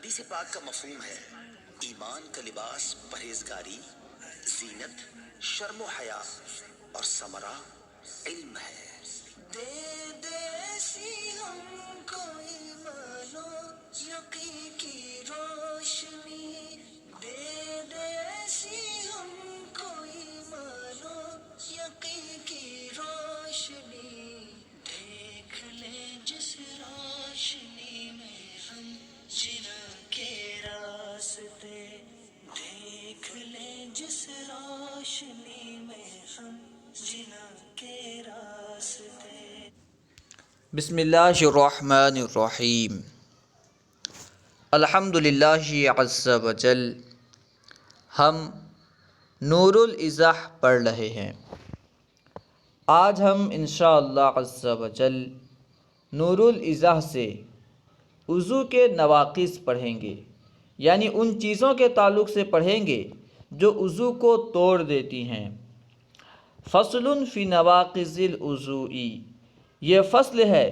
حدیث پاک کا مفہوم ہے ایمان کا لباس پرہیزگاری، زینت، شرم و حیا اور ثمرہ علم ہے۔ دے دے سی ہم کو ایمان و یقین کی روشنی، دے دے سی ہم کو ایمان و یقین کی روشنی، دیکھ لیں جس روشنی میں ہم جنا کے راستے، دیکھ لیں جس روشنی میں ہم جنا کے راستے۔ بسم اللہ الرحمن الرحیم۔ الحمد للہ عز وجل۔ ہم نور الایضاح پڑھ رہے ہیں۔ آج ہم انشاءاللہ عز وجل نور الایضاح سے وضو کے نواقض پڑھیں گے، یعنی ان چیزوں کے تعلق سے پڑھیں گے جو وضو کو توڑ دیتی ہیں۔ فصل فی نواقض الوضوء، یہ فصل ہے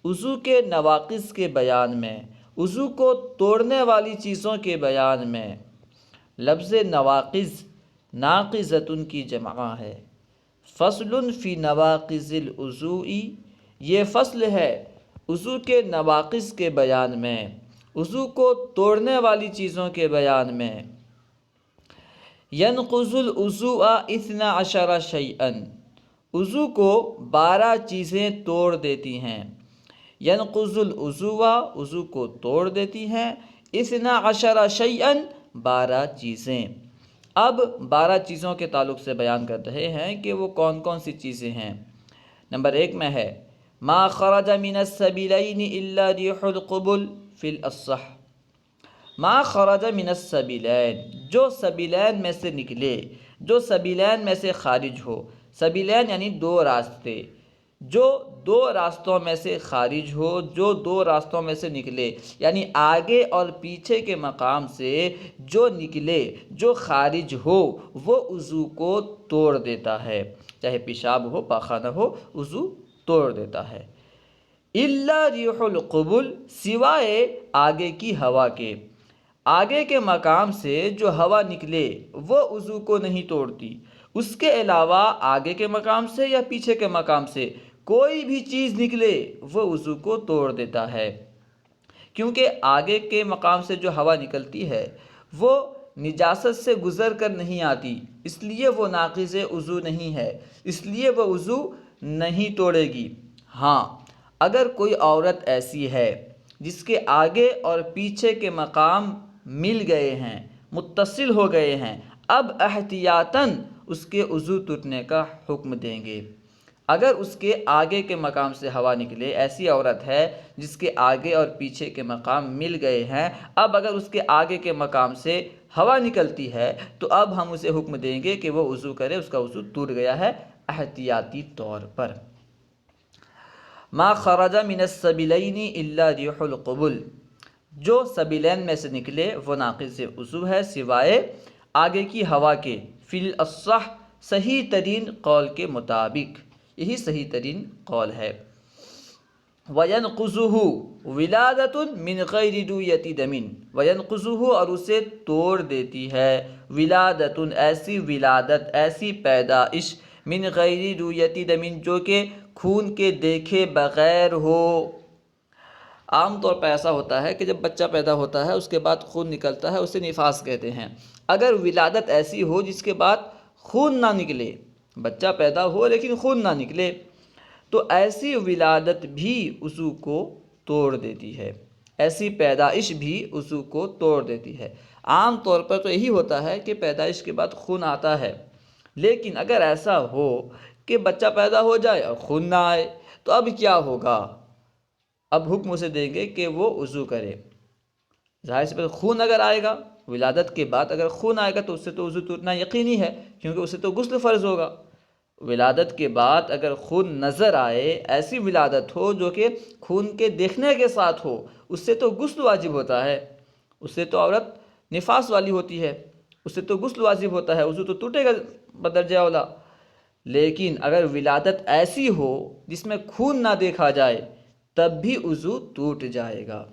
وضو کے نواقض کے بیان میں، وضو کو توڑنے والی چیزوں کے بیان میں۔ لفظ نواقض ناقضۃ کی جمع ہے۔ فصل فی نواقض الوضوء، یہ فصل ہے وضو کے نواقض کے بیان میں، وضو کو توڑنے والی چیزوں کے بیان میں۔ ینقض الوضوء 12 شیئا، وضو کو 12 چیزیں توڑ دیتی ہیں۔ ینقض الوضوء، وضو کو توڑ دیتی ہیں، 12 شیئا، 12 چیزیں۔ اب 12 چیزوں کے تعلق سے بیان کر رہے ہیں کہ وہ کون کون سی چیزیں ہیں۔ نمبر 1 میں ہے ما خرج من السبیلین الا ریح القبل فی الاصح۔ ما خرج من السبیلین، جو سبیلین میں سے نکلے، جو سبیلین میں سے خارج ہو۔ سبیلین یعنی 2 راستے، جو 2 راستوں میں سے خارج ہو، جو 2 راستوں میں سے نکلے، یعنی آگے اور پیچھے کے مقام سے جو نکلے، جو خارج ہو، وہ وضو کو توڑ دیتا ہے، چاہے پیشاب ہو، پاخانہ ہو، وضو توڑ دیتا ہے۔ الا ریح القبل، سوائے آگے کی ہوا کے، آگے کے مقام سے جو ہوا نکلے وہ وضو کو نہیں توڑتی۔ اس کے علاوہ آگے کے مقام سے یا پیچھے کے مقام سے کوئی بھی چیز نکلے وہ وضو کو توڑ دیتا ہے، کیونکہ آگے کے مقام سے جو ہوا نکلتی ہے وہ نجاست سے گزر کر نہیں آتی، اس لیے وہ ناقض وضو نہیں ہے، اس لیے وہ وضو نہیں توڑے گی۔ ہاں، اگر کوئی عورت ایسی ہے جس کے آگے اور پیچھے کے مقام مل گئے ہیں، متصل ہو گئے ہیں، اب احتیاطاً اس کے وضو ٹوٹنے کا حکم دیں گے۔ اگر اس کے آگے کے مقام سے ہوا نکلے، ایسی عورت ہے جس کے آگے اور پیچھے کے مقام مل گئے ہیں، اب اگر اس کے آگے کے مقام سے ہوا نکلتی ہے تو اب ہم اسے حکم دیں گے کہ وہ وضو کرے، اس کا وضو ٹوٹ گیا ہے احتیاطی طور پر۔ ما خرج من السبیلین الا ریح القبل، جو سبیلین میں سے نکلے وہ ناقض وضو ہے سوائے آگے کی ہوا کے، فی الاصح، صحیح ترین قول کے مطابق، یہی صحیح ترین قول ہے۔ وَيَنْقُضُهُ وِلَادَةٌ مِّنْ غَيْرِ رُؤْيَةِ دَمٍ، وَيَنْقُضُهُ، اور اسے توڑ دیتی ہے، ولادتن، ایسی ولادت، ایسی پیدائش، من غیر رؤیت دم، جو کہ خون کے دیکھے بغیر ہو۔ عام طور پر ایسا ہوتا ہے کہ جب بچہ پیدا ہوتا ہے اس کے بعد خون نکلتا ہے، اسے نفاس کہتے ہیں۔ اگر ولادت ایسی ہو جس کے بعد خون نہ نکلے، بچہ پیدا ہو لیکن خون نہ نکلے، تو ایسی ولادت بھی وضو کو توڑ دیتی ہے، ایسی پیدائش بھی وضو کو توڑ دیتی ہے۔ عام طور پر تو یہی ہوتا ہے کہ پیدائش کے بعد خون آتا ہے، لیکن اگر ایسا ہو کہ بچہ پیدا ہو جائے اور خون نہ آئے تو اب کیا ہوگا؟ اب حکم اسے دیں گے کہ وہ وضو کرے۔ ظاہر سی بات، خون اگر آئے گا ولادت کے بعد، اگر خون آئے گا تو اس سے تو وضو ٹوٹنا یقینی ہے، کیونکہ اسے تو غسل فرض ہوگا۔ ولادت کے بعد اگر خون نظر آئے، ایسی ولادت ہو جو کہ خون کے دیکھنے کے ساتھ ہو، اس سے تو غسل واجب ہوتا ہے، اس سے تو عورت نفاس والی ہوتی ہے، اس سے تو غسل واجب ہوتا ہے، وضو تو ٹوٹے گا بدرجہ اولا۔ لیکن اگر ولادت ایسی ہو جس میں خون نہ دیکھا جائے تب بھی وضو ٹوٹ جائے گا۔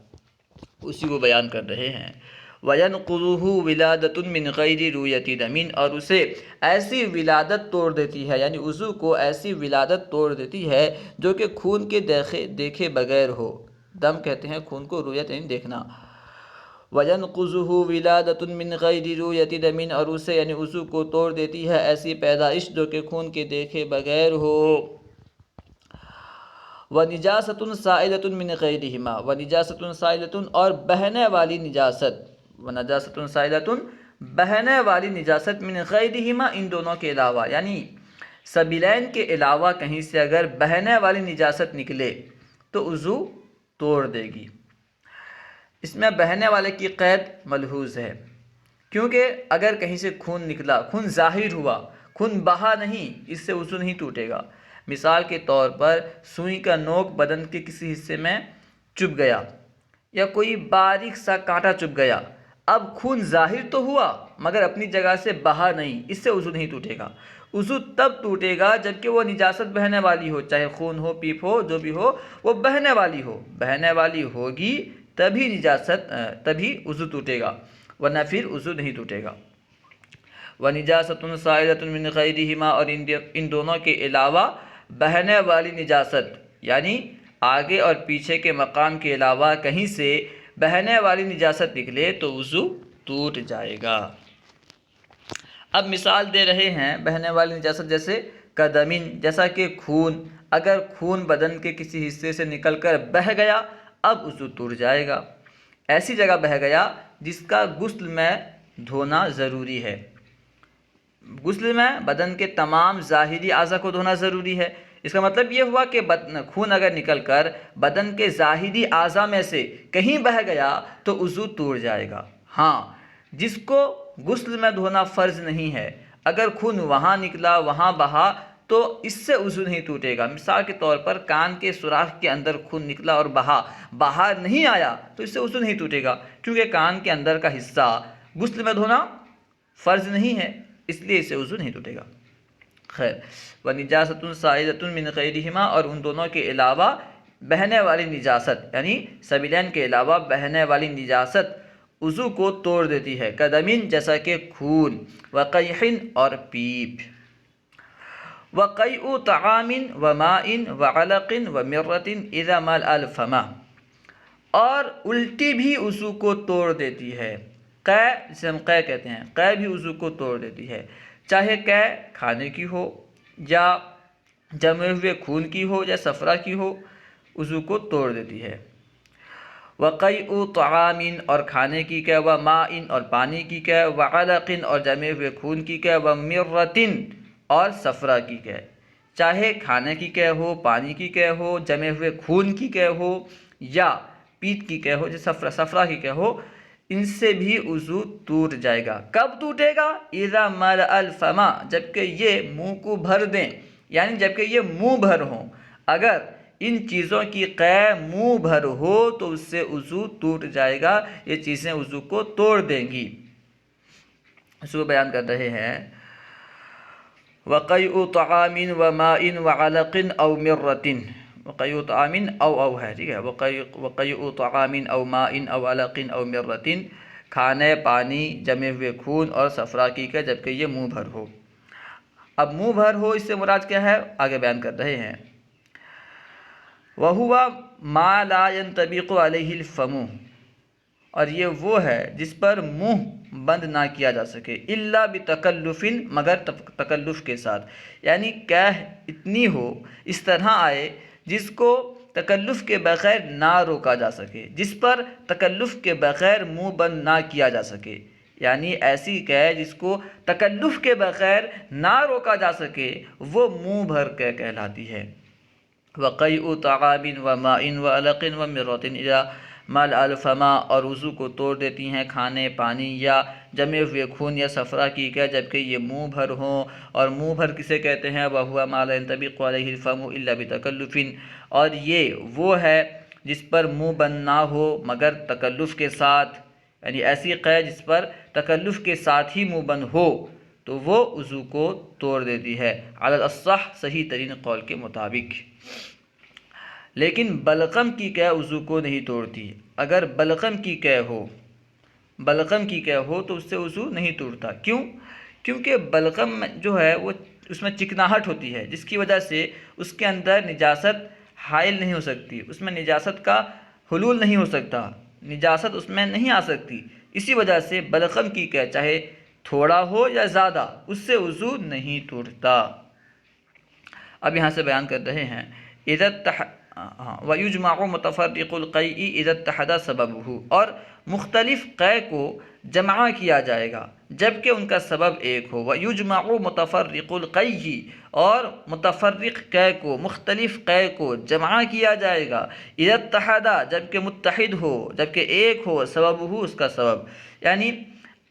اسی کو بیان کر رہے ہیں۔ وَيَنْقُضُهُ وِلَادَةٌ مِّنْ غَيْرِ رُؤْيَةِ دَمٍ، اور اسے ایسی ولادت توڑ دیتی ہے، یعنی وضو کو ایسی ولادت توڑ دیتی ہے جو کہ خون کے دیکھے بغیر ہو۔ دم کہتے ہیں خون کو، رؤیت یعنی دیکھنا۔ وَيَنْقُضُهُ وِلَادَةٌ مِّنْ غَيْرِ رُؤْيَةِ دَمٍ، اور اسے یعنی وضو کو توڑ دیتی ہے ایسی پیدائش جو کہ خون کے دیکھے بغیر ہو۔ وَنِجَاسَةٌ سَائِلَةٌ مِّنْ غَيْرِهِمَا، وَنِجَاسَةٌ سَائِلَةٌ، اور بہنے والی نجاست، وَنَجَاسَةٌ سَائِلَةٌ بہنے والی نجاست، مِّنْ غَيْرِهِمَا ان دونوں کے علاوہ، یعنی سبیلین کے علاوہ کہیں سے اگر بہنے والی نجاست نکلے تو وضو توڑ دے گی۔ اس میں بہنے والے کی قید ملحوظ ہے، کیونکہ اگر کہیں سے خون نکلا، خون ظاہر ہوا، خون بہا نہیں، اس سے وضو نہیں ٹوٹے گا۔ مثال کے طور پر سوئی کا نوک بدن کے کسی حصے میں چبھ گیا یا کوئی باریک سا کانٹا چبھ گیا، اب خون ظاہر تو ہوا مگر اپنی جگہ سے بہا نہیں، اس سے وضو نہیں ٹوٹے گا۔ وضو تب ٹوٹے گا جبکہ وہ نجاست بہنے والی ہو، چاہے خون ہو، پیپ ہو، جو بھی ہو، وہ بہنے والی ہو، بہنے والی ہوگی تبھی وضو ٹوٹے گا، ورنہ پھر وضو نہیں ٹوٹے گا۔ وَنِجَاسَةٌ سَائِلَةٌ مِّنْ غَيْرِهِمَا، اور ان دونوں کے علاوہ بہنے والی نجاست، یعنی آگے اور پیچھے کے مقام کے علاوہ کہیں سے بہنے والی نجاست نکلے تو وضو ٹوٹ جائے گا۔ اب مثال دے رہے ہیں بہنے والی نجاست جیسے قدمین، جیسا کہ خون، اگر خون بدن کے کسی حصے سے نکل کر بہہ گیا اب وضو ٹوٹ جائے گا۔ ایسی جگہ بہہ گیا جس کا غسل میں دھونا ضروری ہے۔ غسل میں بدن کے تمام ظاہری اعضاء کو دھونا ضروری ہے۔ اس کا مطلب یہ ہوا کہ خون اگر نکل کر بدن کے ظاہری اعضاء میں سے کہیں بہہ گیا تو وضو ٹوٹ جائے گا۔ ہاں، جس کو غسل میں دھونا فرض نہیں ہے، اگر خون وہاں نکلا، وہاں بہا تو اس سے وضو نہیں ٹوٹے گا۔ مثال کے طور پر کان کے سوراخ کے اندر خون نکلا اور بہا، باہر نہیں آیا تو اس سے وضو نہیں ٹوٹے گا، کیونکہ کان کے اندر کا حصہ غسل میں دھونا فرض نہیں ہے، اس لیے اس سے وضو نہیں ٹوٹے گا۔ خیر، وَنِجَاسَةٌ سَائِلَةٌ مِّنْ غَيْرِهِمَا، اور ان دونوں کے علاوہ بہنے والی نجاست، یعنی سبیلین کے علاوہ بہنے والی نجاست وضو کو توڑ دیتی ہے۔ قدمین، جیسا کہ خون، وقیحن، اور پیپ، وقیء طعام وماء وعلق ومرۃ اذا ملأ الفم، اور الٹی بھی وضو کو توڑ دیتی ہے۔ قے، جسے ہم قے کہتے ہیں، قے بھی وضو کو توڑ دیتی ہے، چاہے قے کھانے کی ہو یا جمے ہوئے خون کی ہو یا صفرا کی ہو، وضو کو توڑ دیتی ہے۔ وقیء طعام، اور کھانے کی قے، وماء، اور پانی کی قے، وعلق، اور جمے ہوئے خون کی قے، ومرۃ، اور صفرا کی قے، چاہے کھانے کی قے ہو، پانی کی قے ہو، جمے ہوئے خون کی قے ہو یا پیت کی قے ہو، جیسے صفرا کی قے ہو، ان سے بھی وضو ٹوٹ جائے گا۔ کب ٹوٹے گا؟ اذا ملأ الفم، جبکہ یہ منہ کو بھر دیں، یعنی جبکہ یہ منہ بھر ہوں۔ اگر ان چیزوں کی قے منہ بھر ہو تو اس سے وضو ٹوٹ جائے گا، یہ چیزیں وضو کو توڑ دیں گی۔ اس کو بیان کر رہے ہیں، وقیء طعام وماء وعلق او مرۃ، وقیء طعام او ہے، ٹھیک ہے، وقیء طعام او ماء او علق او مرۃ، کھانے، پانی، جمے ہوئے خون اور صفرا کی قے، جبکہ یہ منہ بھر ہو۔ اب منہ بھر ہو اس سے مراد کیا ہے؟ آگے بیان کر رہے ہیں، وَهُوَ مَا لَا يَنْطَبِقُ عَلَيْهِ الْفَمُ، اور یہ وہ ہے جس پر منہ بند نہ کیا جا سکے، الا بتکلف، مگر تکلف کے ساتھ، یعنی قے اتنی ہو، اس طرح آئے جس کو تکلف کے بغیر نہ روکا جا سکے، جس پر تکلف کے بغیر منہ بند نہ کیا جا سکے، یعنی ایسی قے جس کو تکلف کے بغیر نہ روکا جا سکے وہ منہ بھر قے کہلاتی ہے۔ وقیء طعام وماء وعلق ومرۃ اذا ملأ الفم، اور وضو کو توڑ دیتی ہیں کھانے، پانی یا جمے ہوئے خون یا صفرا کی قے، جبکہ یہ منہ بھر ہوں۔ اور منہ بھر کسے کہتے ہیں؟ وَهُوَ مَا لَا يَنْطَبِقُ عَلَيْهِ الْفَمُ إِلَّا بِتَكَلُّفٍ، اور یہ وہ ہے جس پر منہ بند نہ ہو مگر تکلف کے ساتھ، یعنی ایسی قے جس پر تکلف کے ساتھ ہی منہ بند ہو تو وہ وضو کو توڑ دیتی ہے، علی الاصح، صحیح ترین قول کے مطابق۔ لیکن بلغم کی قے وضو کو نہیں توڑتی، اگر بلغم کی قے ہو، بلغم کی قے ہو تو اس سے وضو نہیں ٹوٹتا. کیوں؟ کیونکہ بلغم جو ہے وہ اس میں چکناہٹ ہوتی ہے، جس کی وجہ سے اس کے اندر نجاست حائل نہیں ہو سکتی، اس میں نجاست کا حلول نہیں ہو سکتا، نجاست اس میں نہیں آ سکتی. اسی وجہ سے بلغم کی قے چاہے تھوڑا ہو یا زیادہ، اس سے وضو نہیں ٹوٹتا. اب یہاں سے بیان کر رہے ہیں وَيُجْمَعُ مُتَفَرِّقُ الْقَيْءِ إِذَا اتَّحَدَ سَبَبُهُ، اور مختلف قے کو جمع کیا جائے گا جبکہ ان کا سبب ایک ہو. وَيُجْمَعُ مُتَفَرِّقُ الْقَيْءِ، اور متفرق قے کو، مختلف قے کو جمع کیا جائے گا. إِذَا اتَّحَدَ، جبکہ متحد ہو، جبکہ ایک ہو، سببہ، اس کا سبب. یعنی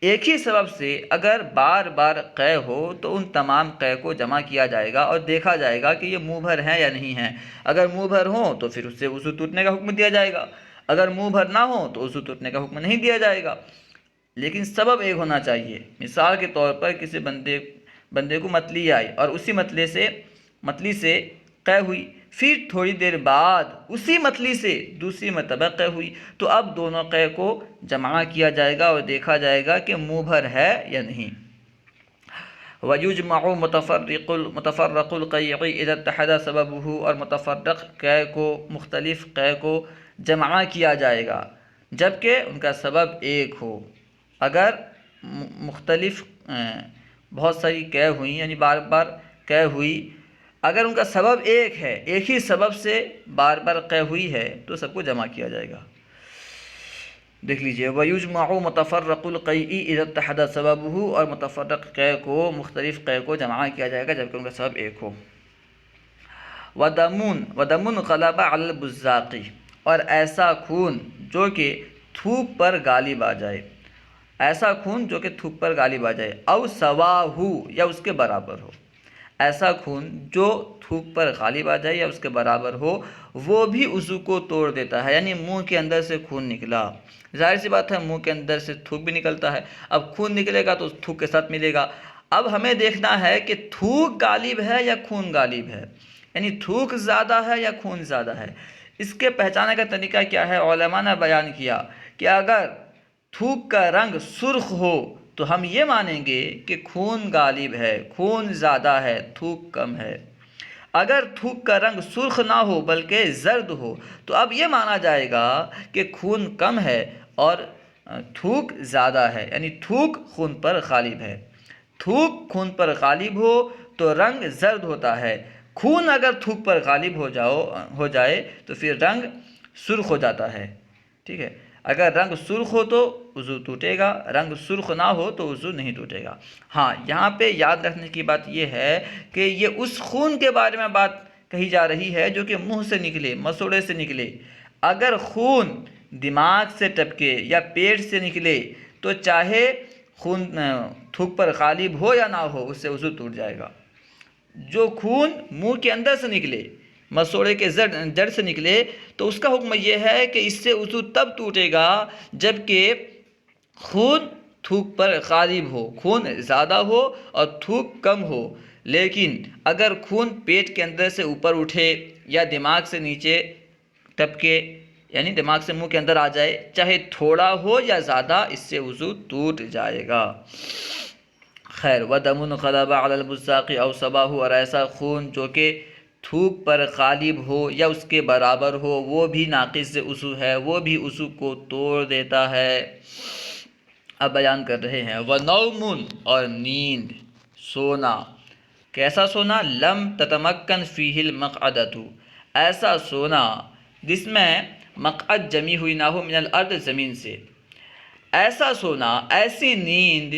ایک ہی سبب سے اگر بار بار قے ہو تو ان تمام قے کو جمع کیا جائے گا اور دیکھا جائے گا کہ یہ منہ بھر ہیں یا نہیں ہیں. اگر منہ بھر ہوں تو پھر اس سے وضو ٹوٹنے کا حکم دیا جائے گا، اگر منہ بھر نہ ہو تو وضو ٹوٹنے کا حکم نہیں دیا جائے گا. لیکن سبب ایک ہونا چاہیے. مثال کے طور پر کسی بندے کو متلی آئی اور اسی متلی سے قے ہوئی، پھر تھوڑی دیر بعد اسی متلی سے دوسری مرتبہ قے ہوئی، تو اب دونوں قے کو جمع کیا جائے گا اور دیکھا جائے گا کہ منہ بھر ہے یا نہیں. وَيُجْمَعُ مُتَفَرَّقُ الْقَيْءِ إِذَا اتَّحَدَ سَبَبُهُ، اور متفرق قے کو، مختلف قے کو جمع کیا جائے گا جبکہ ان کا سبب ایک ہو. اگر مختلف بہت ساری قے ہوئیں، یعنی بار بار قے ہوئی، اگر ان کا سبب ایک ہے، ایک ہی سبب سے بار بار قے ہوئی ہے، تو سب کو جمع کیا جائے گا. دیکھ لیجئے وَيُجْمَعُ مُتَفَرَّقُ الْقَيْءِ إِذَا اتَّحَدَ سَبَبُهُ، اور متفرق قے کو، مختلف قے کو جمع کیا جائے گا جبکہ ان کا سبب ایک ہو. وَدَمٌ غَلَبَ عَلَى الْبُزَّاقِ، اور ایسا خون جو کہ تھوک پر غالب آ جائے، ایسا خون جو کہ تھوک پر غالب آ جائے. او سواہو، یا اس کے برابر ہو. ایسا خون جو تھوک پر غالب آ جائے یا اس کے برابر ہو، وہ بھی وضو کو توڑ دیتا ہے. یعنی منہ کے اندر سے خون نکلا، ظاہر سی بات ہے منہ کے اندر سے تھوک بھی نکلتا ہے، اب خون نکلے گا تو اس تھوک کے ساتھ ملے گا. اب ہمیں دیکھنا ہے کہ تھوک غالب ہے یا خون غالب ہے، یعنی تھوک زیادہ ہے یا خون زیادہ ہے. اس کے پہچانے کا طریقہ کیا ہے؟ علماء نے بیان کیا کہ اگر تھوک کا رنگ سرخ ہو تو ہم یہ مانیں گے کہ خون غالب ہے، خون زیادہ ہے، تھوک کم ہے. اگر تھوک کا رنگ سرخ نہ ہو بلکہ زرد ہو تو اب یہ مانا جائے گا کہ خون کم ہے اور تھوک زیادہ ہے، یعنی تھوک خون پر غالب ہے. تھوک خون پر غالب ہو تو رنگ زرد ہوتا ہے. خون اگر تھوک پر غالب ہو جائے تو پھر رنگ سرخ ہو جاتا ہے. ٹھیک ہے، اگر رنگ سرخ ہو تو وضو ٹوٹے گا، رنگ سرخ نہ ہو تو وضو نہیں ٹوٹے گا. ہاں، یہاں پہ یاد رکھنے کی بات یہ ہے کہ یہ اس خون کے بارے میں بات کہی جا رہی ہے جو کہ منہ سے نکلے، مسوڑے سے نکلے. اگر خون دماغ سے ٹپکے یا پیٹ سے نکلے تو چاہے خون تھوک پر غالب ہو یا نہ ہو، اس سے وضو ٹوٹ جائے گا. جو خون منہ کے اندر سے نکلے، مسوڑے کے جڑ سے نکلے، تو اس کا حکم یہ ہے کہ اس سے وضو تب ٹوٹے گا جب کہ خون تھوک پر غالب ہو، خون زیادہ ہو اور تھوک کم ہو. لیکن اگر خون پیٹ کے اندر سے اوپر اٹھے یا دماغ سے نیچے ٹپکے، یعنی دماغ سے منہ کے اندر آ جائے، چاہے تھوڑا ہو یا زیادہ، اس سے وضو ٹوٹ جائے گا. خیر، وَدَمٌ غَلَبَ عَلَى الْبُزَّاقِ أَوْ صَبَاهُ، اور ایسا خون جو کہ تھوک پر غالب ہو یا اس کے برابر ہو، وہ بھی ناقص وضو ہے، وہ بھی وضو کو توڑ دیتا ہے. اب بیان کر رہے ہیں وَنَوْمٌ، اور نیند، سونا. کیسا سونا؟ لَمْ تَتَمَكَّنْ فِيهِ الْمَقْعَدَةُ، ایسا سونا جس میں مقعد جمی ہوئی نہ ہو، من الارض، زمین سے. ایسا سونا، ایسی نیند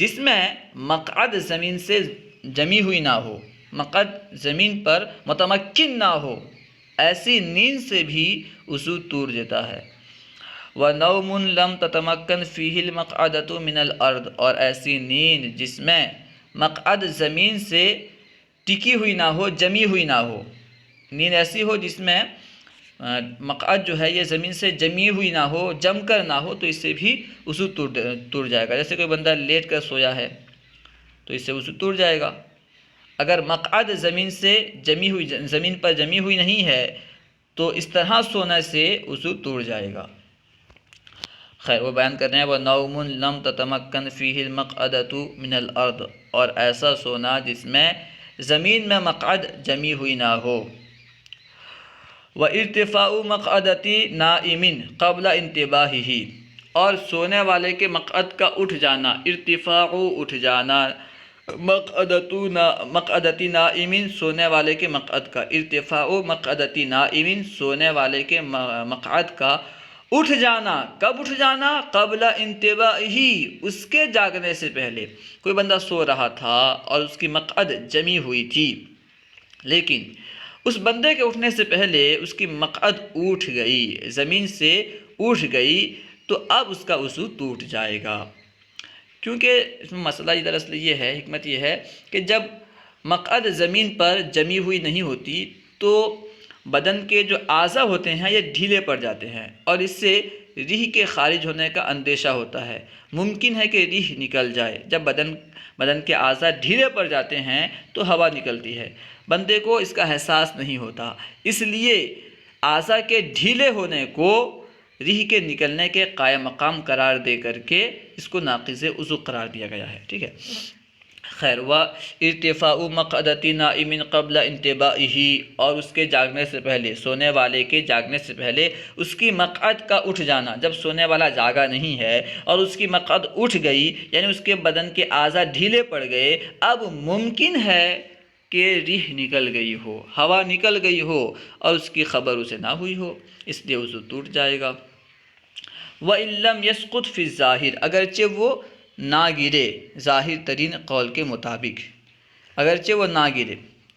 جس میں مقعد زمین سے جمی ہوئی نہ ہو، مقعد زمین پر متمکن نہ ہو، ایسی نیند سے بھی وضو ٹوٹ جاتا ہے. وَنَوْمٌ لَمْ تَتَمَكَّنْ فِيهِ الْمَقْعَدَةُ مِنَ الْأَرْضِ، اور ایسی نیند جس میں مقعد زمین سے ٹکی ہوئی نہ ہو، جمی ہوئی نہ ہو. نیند ایسی ہو جس میں مقعد جو ہے یہ زمین سے جمی ہوئی نہ ہو، جم کر نہ ہو، تو اس سے بھی وضو ٹوٹ جائے گا. جیسے کوئی بندہ لیٹ کر سویا ہے تو اس سے وضو ٹوٹ جائے گا. اگر مقعد زمین پر جمی ہوئی نہیں ہے تو اس طرح سونے سے وضو ٹوٹ جائے گا. خیر وہ بیان کر رہے ہیں وَنَوْمٌ لَمْ تَتَمَكَّنْ فِيهِ الْمَقْعَدَةُ مِنَ الْأَرْضِ، اور ایسا سونا جس میں زمین میں مقعد جمی ہوئی نہ ہو. وَارْتِفَاعُ مَقْعَدَةِ نَائِمٍ قَبْلَ انتباهِهِ، اور سونے والے کے مقعد کا اٹھ جانا، ارتفاع اٹھ جانا، مقعدتی نائمین سونے والے کے مقعد کا، ارتفاع مقعدتی نائمین سونے والے کے مقعد کا اٹھ جانا. کب اٹھ جانا؟ قبل انتباہی، اس کے جاگنے سے پہلے. کوئی بندہ سو رہا تھا اور اس کی مقعد جمی ہوئی تھی، لیکن اس بندے کے اٹھنے سے پہلے اس کی مقعد اٹھ گئی، زمین سے اٹھ گئی، تو اب اس کا وضو ٹوٹ جائے گا. کیونکہ اس میں مسئلہ دراصل یہ ہے، حکمت یہ ہے کہ جب مقعد زمین پر جمی ہوئی نہیں ہوتی تو بدن کے جو اعضاء ہوتے ہیں یہ ڈھیلے پڑ جاتے ہیں، اور اس سے ریح کے خارج ہونے کا اندیشہ ہوتا ہے. ممکن ہے کہ ریح نکل جائے. جب بدن کے اعضاء ڈھیلے پڑ جاتے ہیں تو ہوا نکلتی ہے، بندے کو اس کا احساس نہیں ہوتا. اس لیے اعضاء کے ڈھیلے ہونے کو ریح کے نکلنے کے قائم مقام قرار دے کر کے اس کو ناقض وضو قرار دیا گیا ہے. ٹھیک ہے. خیر ارتفاع مقعدتی نائم قبل انتباہی، اور اس کے جاگنے سے پہلے، سونے والے کے جاگنے سے پہلے اس کی مقعد کا اٹھ جانا. جب سونے والا جاگا نہیں ہے اور اس کی مقعد اٹھ گئی، یعنی اس کے بدن کے اعضاء ڈھیلے پڑ گئے، اب ممکن ہے کہ ریح نکل گئی ہو، ہوا نکل گئی ہو اور اس کی خبر اسے نہ ہوئی ہو، اس لیے وضو ٹوٹ جائے گا. وَإِن لَّمْ يَسْقُطْ فِي الظَّاهِرِ، اگرچہ وہ نہ گرے ظاہر ترین قول کے مطابق، اگرچہ وہ نہ گرے،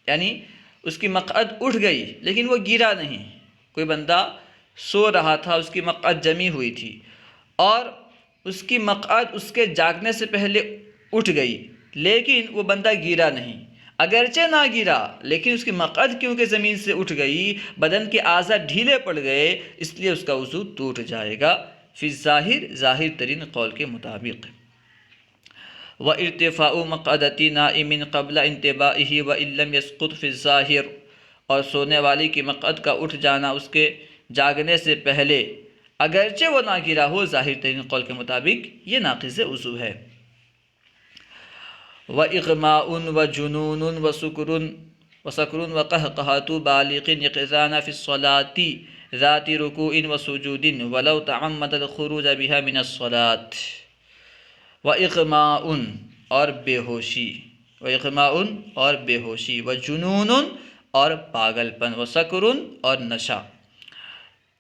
یعنی اس کی مقعد اٹھ گئی لیکن وہ گرا نہیں. کوئی بندہ سو رہا تھا، اس کی مقعد جمی ہوئی تھی اور اس کی مقعد اس کے جاگنے سے پہلے اٹھ گئی، لیکن وہ بندہ گرا نہیں. اگرچہ نہ گرا لیکن اس کی مقعد کیونکہ زمین سے اٹھ گئی، بدن کے اعضاء ڈھیلے پڑ گئے، اس لیے اس کا وضو ٹوٹ جائے گا فی الظاہر، ظاہر ترین قول کے مطابق. وَارْتِفَاعُ مَقْعَدَةِ نَائِمٍ قَبْلَ انتباہِهِ وَإِن لَّمْ يَسْقُطْ فِي الظَّاهِرِ، اور سونے والی کی مقعد کا اٹھ جانا اس کے جاگنے سے پہلے اگرچہ وہ نہ گرا ہو، ظاہر ترین قول کے مطابق یہ ناقض وضو ہے. وَإِغْمَاءٌ وَجُنُونٌ وَسَكْرٌ وَقَهْقَهَةُ بَالِغٍ يَقِظَانَ فِي الصَّلَاةِ ذَاتِ رُكُوعٍ وَسُجُودٍ وَلَوْ تَعَمَّدَ الْخُرُوجَ بِهَا مِنَ الصَّلَاةِ. وَإِغْمَاءٌ اور بے ہوشی، وَإِغْمَاءٌ اور بے ہوشی، وَجُنُونٌ اور پاگل پن، وَسَكْرٌ اور نشہ.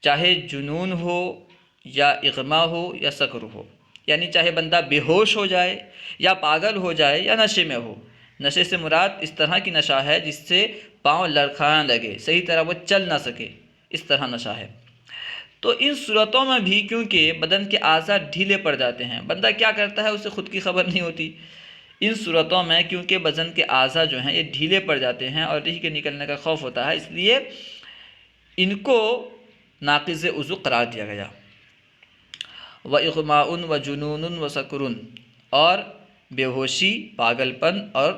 چاہے جنون ہو یا اغما ہو یا سکر ہو، یعنی چاہے بندہ بے ہوش ہو جائے یا پاگل ہو جائے یا نشے میں ہو. نشے سے مراد اس طرح کی نشہ ہے جس سے پاؤں لڑکھڑانے لگے، صحیح طرح وہ چل نہ سکے، اس طرح نشہ ہے. تو ان صورتوں میں بھی کیونکہ بدن کے اعضاء ڈھیلے پڑ جاتے ہیں، بندہ کیا کرتا ہے اسے خود کی خبر نہیں ہوتی. ان صورتوں میں کیونکہ بدن کے اعضاء جو ہیں یہ ڈھیلے پڑ جاتے ہیں اور ریح کے نکلنے کا خوف ہوتا ہے، اس لیے ان کو ناقض وضو قرار دیا گیا. وَإِغْمَاءٌ وَجُنُونٌ وَسَكْرٌ اور بے ہوشی، پاگل پن اور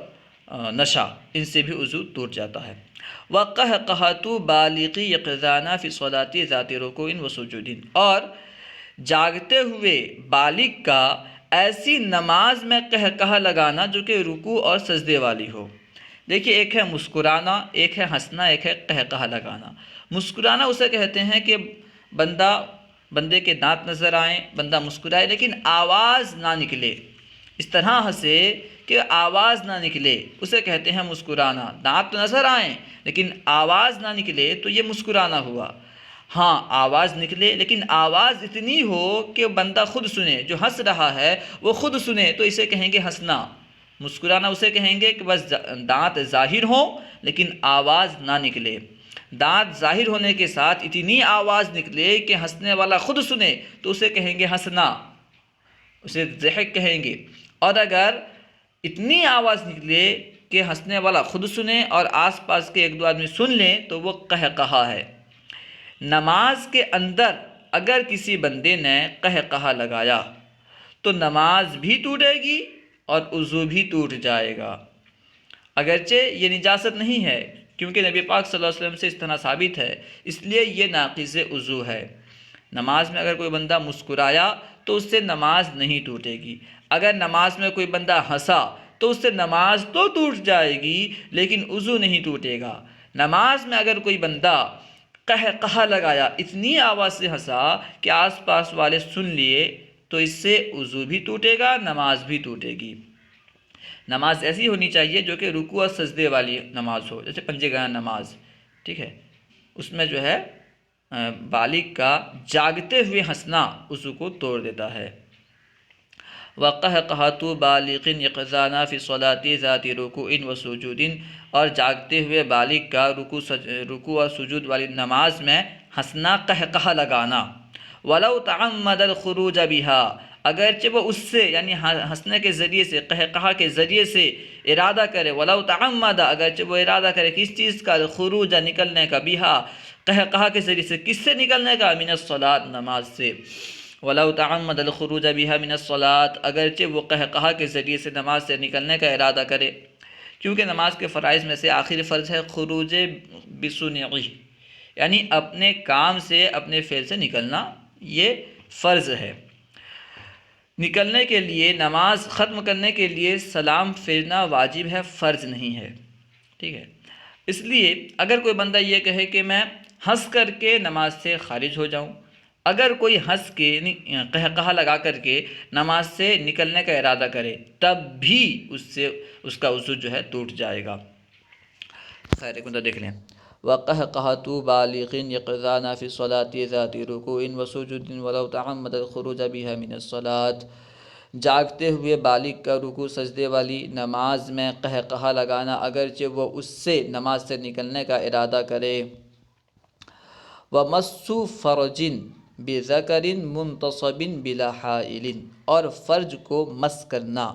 نشہ، ان سے بھی وضو ٹوٹ جاتا ہے. وَقَهْقَهَةُ بَالِغِ يَقِظَانَ فِي الصَّلَاةِ ذَاتِ رُكُوعٍ وَسُجُودٍ، اور جاگتے ہوئے بالغ کا ایسی نماز میں قہقہہ لگانا جو کہ رکوع اور سجدے والی ہو. دیکھیے، ایک ہے مسکرانا، ایک ہے ہنسنا، ایک ہے قہقہہ لگانا. مسکرانا اسے کہتے ہیں کہ بندے کے دانت نظر آئیں، بندہ مسکرائے لیکن آواز نہ نکلے، اس طرح ہنسے کہ آواز نہ نکلے، اسے کہتے ہیں مسکرانا. دانت نظر آئیں لیکن آواز نہ نکلے تو یہ مسکرانا ہوا. ہاں، آواز نکلے لیکن آواز اتنی ہو کہ بندہ خود سنے، جو ہنس رہا ہے وہ خود سنے، تو اسے کہیں گے ہنسنا. مسکرانا اسے کہیں گے کہ بس دانت ظاہر ہوں لیکن آواز نہ نکلے. دانت ظاہر ہونے کے ساتھ اتنی آواز نکلے کہ ہنسنے والا خود سنے تو اسے کہیں گے ہنسنا، اسے ضحک کہیں گے. اور اگر اتنی آواز نکلے کہ ہنسنے والا خود سنے اور آس پاس کے ایک دو آدمی سن لیں تو وہ قہقہہ ہے. نماز کے اندر اگر کسی بندے نے قہقہہ لگایا تو نماز بھی ٹوٹے گی اور وضو بھی ٹوٹ جائے گا. اگرچہ یہ نجاست نہیں ہے کیونکہ نبی پاک صلی اللہ علیہ وسلم سے اس طرح ثابت ہے، اس لیے یہ ناقض وضو ہے. نماز میں اگر کوئی بندہ مسکرایا تو اس سے نماز نہیں ٹوٹے گی، اگر نماز میں کوئی بندہ ہنسا تو اس سے نماز تو ٹوٹ جائے گی لیکن وضو نہیں ٹوٹے گا۔ نماز میں اگر کوئی بندہ قہقہہ لگایا، اتنی آواز سے ہنسا کہ آس پاس والے سن لیے، تو اس سے وضو بھی ٹوٹے گا، نماز بھی ٹوٹے گی۔ نماز ایسی ہونی چاہیے جو کہ رکوع اور سجدے والی نماز ہو، جیسے پنجے گانا نماز، ٹھیک ہے، اس میں جو ہے بالغ کا جاگتے ہوئے ہنسنا وضو کو توڑ دیتا ہے۔ وَقَهْقَهَةُ بَالِغٍ يَقْظَانَ فِي الصَّلَاةِ ذَاتِ رُكُوعٍ وَسُجُودٍ، اور جاگتے ہوئے بالغ کا رکوع اور سجود والی نماز میں ہنسنا، قہقہہ لگانا۔ وَلَوْ تَعَمَّدَ الْخُرُوجَ بِهَا، اگرچہ وہ اس سے یعنی ہنسنے کے ذریعے سے، قہقہہ کے ذریعے سے ارادہ کرے، وَلَوْ تَعَمَّدَ، اگرچہ وہ ارادہ کرے کس چیز کا، الخروج نکلنے کا، بِهَا قہقہہ کے ذریعے سے، کس سے نکلنے کا، من الصلاۃ نماز سے۔ وَلَوْ تَعَمَّدَ الْخُرُوجَ بِهَا مِنَ الصَّلَاةِ، اگرچہ وہ قہقہہ کے ذریعے سے نماز سے نکلنے کا ارادہ کرے، کیونکہ نماز کے فرائض میں سے آخری فرض ہے خروج بصنعہ، یعنی اپنے کام سے، اپنے فعل سے نکلنا، یہ فرض ہے۔ نکلنے کے لیے، نماز ختم کرنے کے لیے سلام پھیرنا واجب ہے، فرض نہیں ہے، ٹھیک ہے۔ اس لیے اگر کوئی بندہ یہ کہے کہ میں ہنس کر کے نماز سے خارج ہو جاؤں، اگر کوئی ہنس کے قہقہہ لگا کر کے نماز سے نکلنے کا ارادہ کرے، تب بھی اس کا وضو جو ہے ٹوٹ جائے گا۔ خیر ایک بندہ دیکھ لیں۔ وَقَهْقَهَةُ بَالِغٍ يَقْظَانَ فِي الصَّلَاةِ ذَاتِ رُكُوعٍ وَسُجُودٍ وَلَوْ تَعَمَّدَ الْخُرُوجَ بِهَا مِنَ الصَّلَاةِ، جاگتے ہوئے بالغ کا رکوع سجدے والی نماز میں قہقہہ لگانا، اگرچہ وہ اس سے نماز سے نکلنے کا ارادہ کرے۔ وَمَسُّ فَرْجٍ بِذَكَرٍ مُنْتَصَبٍ بِلَا حَائِلٍ، اور فرج کو مس کرنا،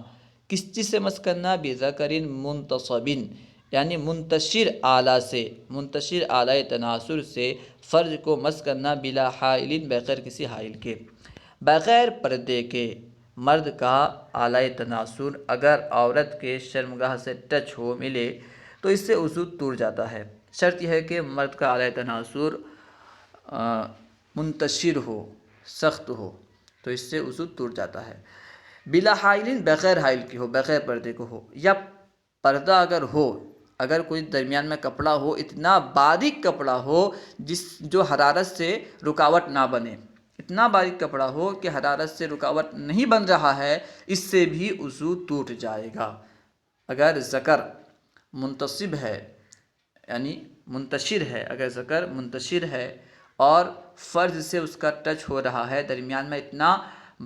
کس چیز سے مس کرنا، بِذَكَرٍ مُنْتَصَبٍ، یعنی منتشر آلہ سے، منتشر آلہ تناسر سے فرج کو مس کرنا، بلا حائل، بغیر کسی حائل کے، بغیر پردے کے۔ مرد کا آلہ تناسر اگر عورت کے شرمگاہ سے ٹچ ہو، ملے، تو اس سے وضو ٹوٹ جاتا ہے۔ شرط یہ ہے کہ مرد کا آلہ تناسر منتشر ہو، سخت ہو، تو اس سے وضو ٹوٹ جاتا ہے۔ بلا حائل، بغیر حائل کی ہو، بغیر پردے کو ہو، یا پردہ اگر ہو، اگر کوئی درمیان میں کپڑا ہو، اتنا باریک کپڑا ہو جو حرارت سے رکاوٹ نہ بنے، اتنا باریک کپڑا ہو کہ حرارت سے رکاوٹ نہیں بن رہا ہے، اس سے بھی وضو ٹوٹ جائے گا۔ اگر ذکر منتصب ہے یعنی منتشر ہے، اگر ذکر منتشر ہے اور فرج سے اس کا ٹچ ہو رہا ہے، درمیان میں اتنا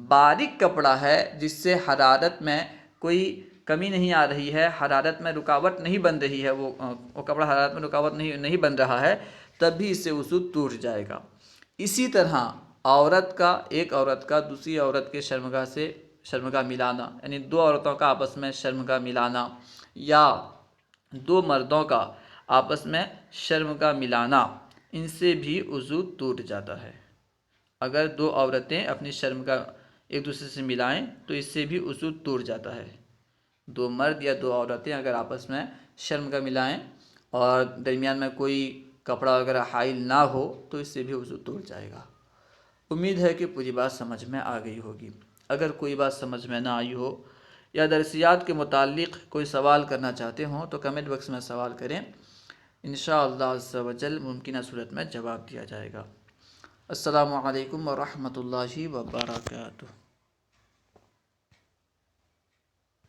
باریک کپڑا ہے جس سے حرارت میں کوئی کمی نہیں آ رہی ہے، حرارت میں رکاوٹ نہیں بن رہی ہے، وہ کپڑا حرارت میں رکاوٹ نہیں بن رہا ہے، تب بھی اس سے وضو ٹوٹ جائے گا۔ اسی طرح ایک عورت کا دوسری عورت کے شرمگاہ سے شرمگاہ ملانا، یعنی دو عورتوں کا آپس میں شرمگاہ ملانا، یا دو مردوں کا آپس میں شرمگاہ ملانا، ان سے بھی وضو ٹوٹ جاتا ہے۔ اگر دو عورتیں اپنی شرمگاہ ایک دوسرے سے ملائیں تو اس سے بھی وضو ٹوٹ جاتا ہے۔ دو مرد یا دو عورتیں اگر آپس میں شرمگاہ ملائیں اور درمیان میں کوئی کپڑا وغیرہ حائل نہ ہو تو اس سے بھی وضو ٹوٹ جائے گا۔ امید ہے کہ پوری بات سمجھ میں آ گئی ہوگی۔ اگر کوئی بات سمجھ میں نہ آئی ہو یا درسیات کے متعلق کوئی سوال کرنا چاہتے ہوں تو کمنٹ باکس میں سوال کریں، انشاءاللہ عز و جل ممکنہ صورت میں جواب دیا جائے گا۔ السلام علیکم ورحمۃ اللہ وبرکاتہ۔